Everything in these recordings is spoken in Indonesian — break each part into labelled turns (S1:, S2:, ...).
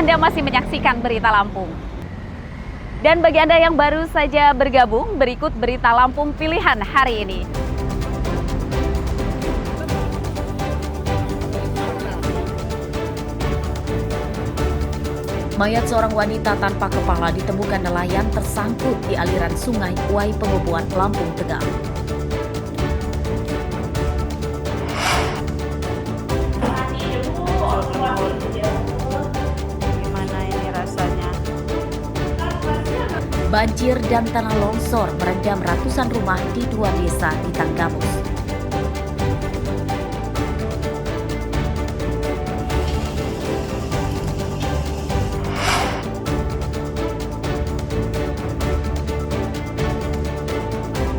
S1: Anda masih menyaksikan Berita Lampung. Dan bagi Anda yang baru saja bergabung, berikut Berita Lampung pilihan hari ini. Mayat seorang wanita tanpa kepala ditemukan nelayan tersangkut di aliran sungai Uai Pengoboan, Lampung Tengah.
S2: Gimana ini rasanya?
S1: Banjir dan tanah longsor merendam ratusan rumah di 2 desa di Tanggamus.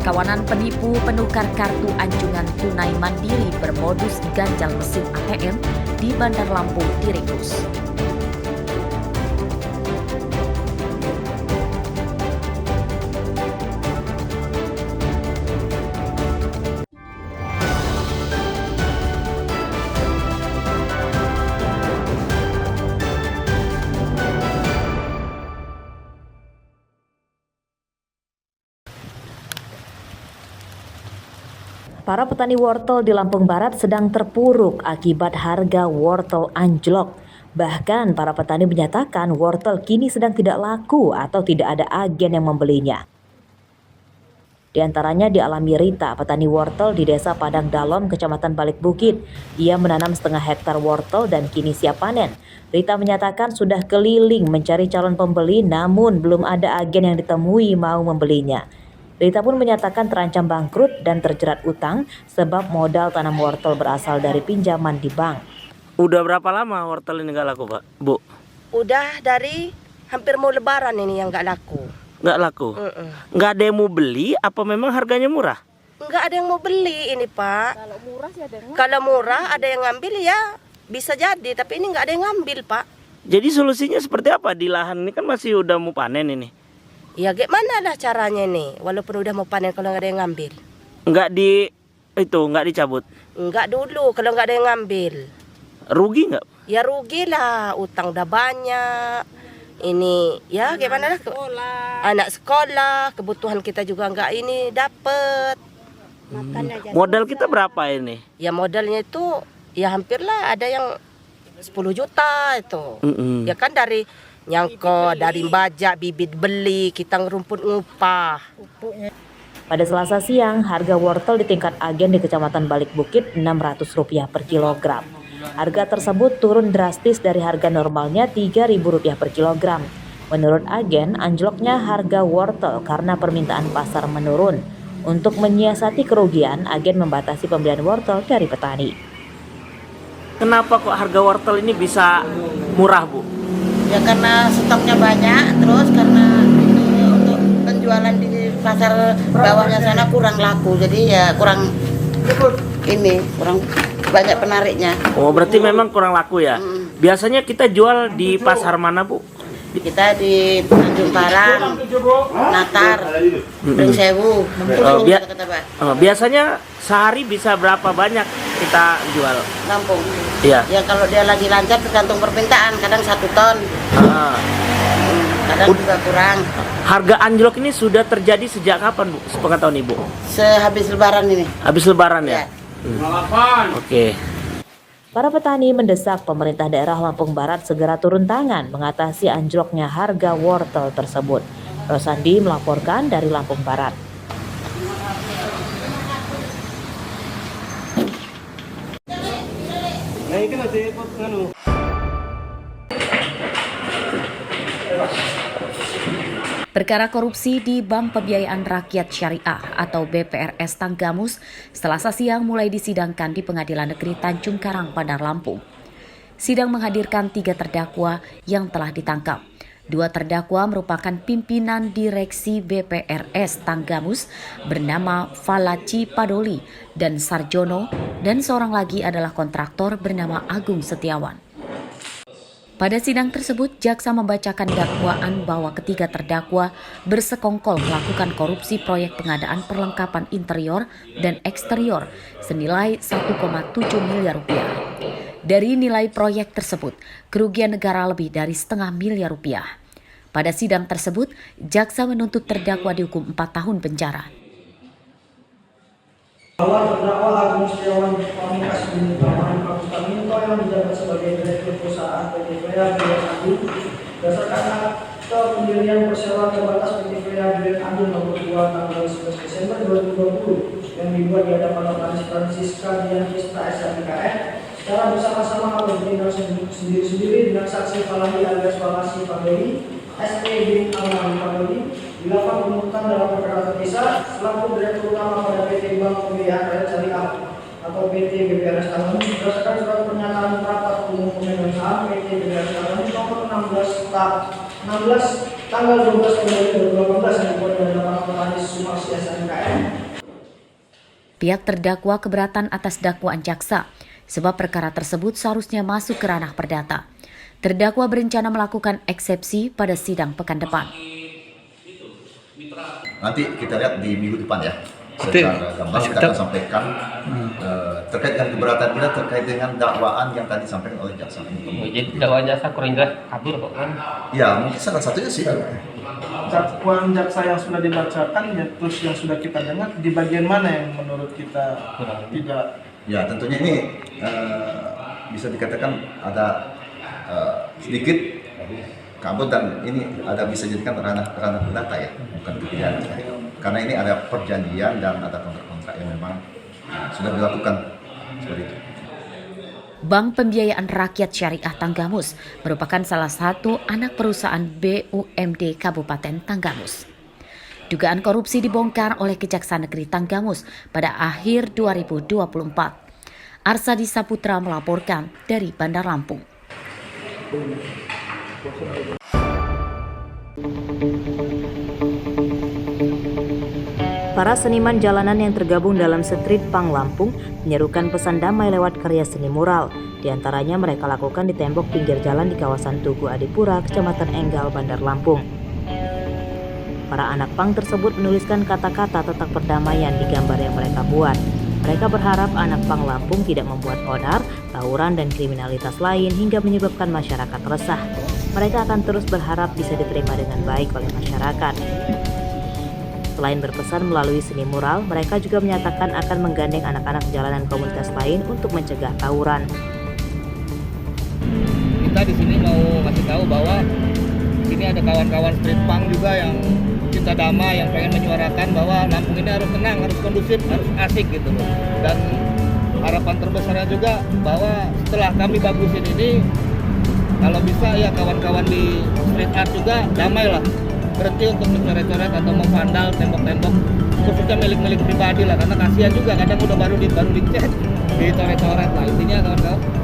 S1: Kawanan penipu penukar kartu anjungan tunai mandiri bermodus ganjal mesin ATM di Bandar Lampung diringkus. Para petani wortel di Lampung Barat sedang terpuruk akibat harga wortel anjlok. Bahkan para petani menyatakan wortel kini sedang tidak laku atau tidak ada agen yang membelinya. Di antaranya dialami Rita, petani wortel di Desa Padang Dalom, Kecamatan Balik Bukit. Ia menanam setengah hektar wortel dan kini siap panen. Rita menyatakan sudah keliling mencari calon pembeli namun belum ada agen yang ditemui mau membelinya. Rita pun menyatakan terancam bangkrut dan terjerat utang sebab modal tanam wortel berasal dari pinjaman di bank.
S3: Udah berapa lama wortel ini nggak laku, Pak? Bu?
S2: Udah dari hampir mau lebaran ini yang nggak laku.
S3: Nggak laku? Nggak ada yang mau beli apa memang harganya murah?
S2: Nggak ada yang mau beli ini, Pak. Kalau murah sih ada yang ngambil. Kalau murah ada yang ngambil ya bisa jadi, tapi ini nggak ada yang ngambil, Pak.
S3: Jadi solusinya seperti apa? Di lahan ini kan masih udah mau panen ini.
S2: Ya gimana lah caranya nih, walaupun udah mau panen kalau nggak ada yang ngambil.
S3: Nggak dicabut?
S2: Nggak dulu, kalau nggak ada yang ngambil.
S3: Rugi nggak?
S2: Ya rugi lah, utang udah banyak. Ini ya gimana lah, anak sekolah, kebutuhan kita juga nggak ini dapet.
S3: Modal kita berapa ini?
S2: Ya modalnya itu ya hampir lah, ada yang 10 juta itu. Ya kan dari nyangkut, dari bajak, bibit beli, kita ngerumput ngupah.
S1: Pada Selasa siang, harga wortel di tingkat agen di Kecamatan Balik Bukit Rp600 per kilogram. Harga tersebut turun drastis dari harga normalnya Rp3.000 per kilogram. Menurut agen, anjloknya harga wortel karena permintaan pasar menurun. Untuk menyiasati kerugian, agen membatasi pembelian wortel dari petani.
S3: Kenapa kok harga wortel ini bisa murah, Bu?
S4: Ya karena stoknya banyak, terus karena ini untuk penjualan di pasar bawahnya sana kurang laku, jadi ya kurang banyak penariknya.
S3: Oh, berarti memang kurang laku ya? Biasanya kita jual di pasar mana, Bu?
S4: Kita di Tanjung Parang, Natar, Ring Sewu.
S3: Biasanya sehari bisa berapa banyak kita jual?
S4: Lampung.
S3: Iya.
S4: Ya kalau dia lagi lancar tergantung permintaan, kadang 1 ton. Kadang juga kurang.
S3: Harga anjlok ini sudah terjadi sejak kapan, Bu? Sepengetahuan Ibu?
S4: Sehabis lebaran ini.
S3: Habis lebaran ya? Oke.
S1: Para petani mendesak pemerintah daerah Lampung Barat segera turun tangan mengatasi anjloknya harga wortel tersebut. Rosandi melaporkan dari Lampung Barat. Perkara korupsi di Bank Pembiayaan Rakyat Syariah atau BPRS Tanggamus Selasa siang mulai disidangkan di Pengadilan Negeri Tanjung Karang, Bandar Lampung. Sidang menghadirkan 3 terdakwa yang telah ditangkap. 2 terdakwa merupakan pimpinan direksi BPRS Tanggamus bernama Falaci Padoli dan Sarjono, dan seorang lagi adalah kontraktor bernama Agung Setiawan. Pada sidang tersebut, jaksa membacakan dakwaan bahwa ketiga terdakwa bersekongkol melakukan korupsi proyek pengadaan perlengkapan interior dan eksterior senilai 1,7 miliar rupiah. Dari nilai proyek tersebut, kerugian negara lebih dari setengah miliar rupiah. Pada sidang tersebut, jaksa menuntut terdakwa dihukum 4 tahun penjara.
S5: Bahwa terdakwa Agung Setiawan Pamungkas bin Rahman Pakustaminto yang menjabat sebagai direktur perusahaan PT Freya Brilliant Andin berdasarkan akte pendirian perseroan terbatas PT Freya Brilliant Andin nomor 2 tanggal 11 Desember 2020 yang dibuat di hadapan Notaris Francisca Dian Krista SMKM secara bersama-sama atau bertindak sendiri-sendiri dengan saksi Falahi alias Falasi Pageli, SE bin Alman Pageli, dilakukan penuntutan dalam perkara terpisah selaku Direktur Utama pada PT Bank Pembiayaan Rakyat Syariah atau PT BPRS Tanggamus berdasarkan surat pernyataan rapat umum pemegang saham PT BPRS Tanggamus nomor 16 tanggal 12 Februari 2018 yang dibuat di hadapan Notaris Sumarsi SMKM.
S1: Pihak terdakwa keberatan atas dakwaan jaksa, sebab perkara tersebut seharusnya masuk ke ranah perdata. Terdakwa berencana melakukan eksepsi pada sidang pekan depan.
S6: Nanti kita lihat di minggu depan ya. Secara gambar kita akan sampaikan terkait dengan keberatan kita terkait dengan dakwaan yang tadi disampaikan oleh jaksa.
S7: Jadi dakwaan jaksa kurang jelas kabur kok kan?
S6: Ya mungkin salah satunya sih.
S5: Dakwaan jaksa yang sudah dibacakan ya, terus yang sudah kita dengar di bagian mana yang menurut kita tidak?
S6: Ya tentunya ini bisa dikatakan ada sedikit kabut dan ini ada bisa jadikan ranah perdata ya, bukan pidana. Karena ini ada perjanjian dan ada kontrak-kontrak yang memang sudah dilakukan seperti itu.
S1: Bank Pembiayaan Rakyat Syariah Tanggamus merupakan salah satu anak perusahaan BUMD Kabupaten Tanggamus. Dugaan korupsi dibongkar oleh Kejaksaan Negeri Tanggamus pada akhir 2024. Arsadi Saputra melaporkan dari Bandar Lampung. Para seniman jalanan yang tergabung dalam Street Punk Lampung menyerukan pesan damai lewat karya seni mural. Di antaranya mereka lakukan di tembok pinggir jalan di kawasan Tugu Adipura, Kecamatan Enggal, Bandar Lampung. Para anak punk tersebut menuliskan kata-kata tentang perdamaian di gambar yang mereka buat. Mereka berharap anak punk Lampung tidak membuat onar, tawuran, dan kriminalitas lain hingga menyebabkan masyarakat resah. Mereka akan terus berharap bisa diterima dengan baik oleh masyarakat. Selain berpesan melalui seni mural, mereka juga menyatakan akan menggandeng anak-anak jalanan komunitas lain untuk mencegah tawuran.
S7: Kita di sini mau kasih tahu bahwa sini ada kawan-kawan street punk juga yang cinta damai, yang pengen menyuarakan bahwa Lampung ini harus tenang, harus kondusif, harus asik gitu loh. Dan harapan terbesarnya juga bahwa setelah kami bagusin ini, kalau bisa ya kawan-kawan di street art juga damai lah. Berhenti untuk mencoret-coret atau memvandal tembok-tembok khususnya milik-milik pribadi lah, karena kasihan juga kadang udah baru dicat dicoret-coret lah. Intinya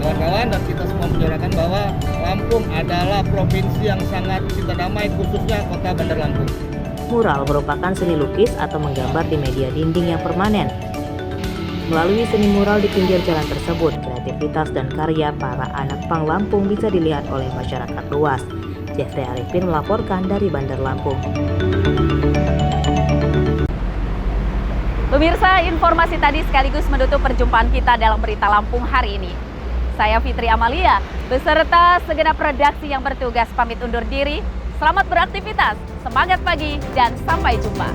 S7: kawan-kawan dan kita semua menyuarakan bahwa Lampung adalah provinsi yang sangat cinta damai, khususnya kota Bandar Lampung.
S1: Mural merupakan seni lukis atau menggambar di media dinding yang permanen. Melalui seni mural di pinggir jalan tersebut, kreativitas dan karya para anak punk Lampung bisa dilihat oleh masyarakat luas. Jeffrey Arifin melaporkan dari Bandar Lampung.
S8: Pemirsa, informasi tadi sekaligus menutup perjumpaan kita dalam Berita Lampung hari ini. Saya Fitri Amalia, beserta segenap redaksi yang bertugas pamit undur diri. Selamat beraktivitas, semangat pagi, dan sampai jumpa.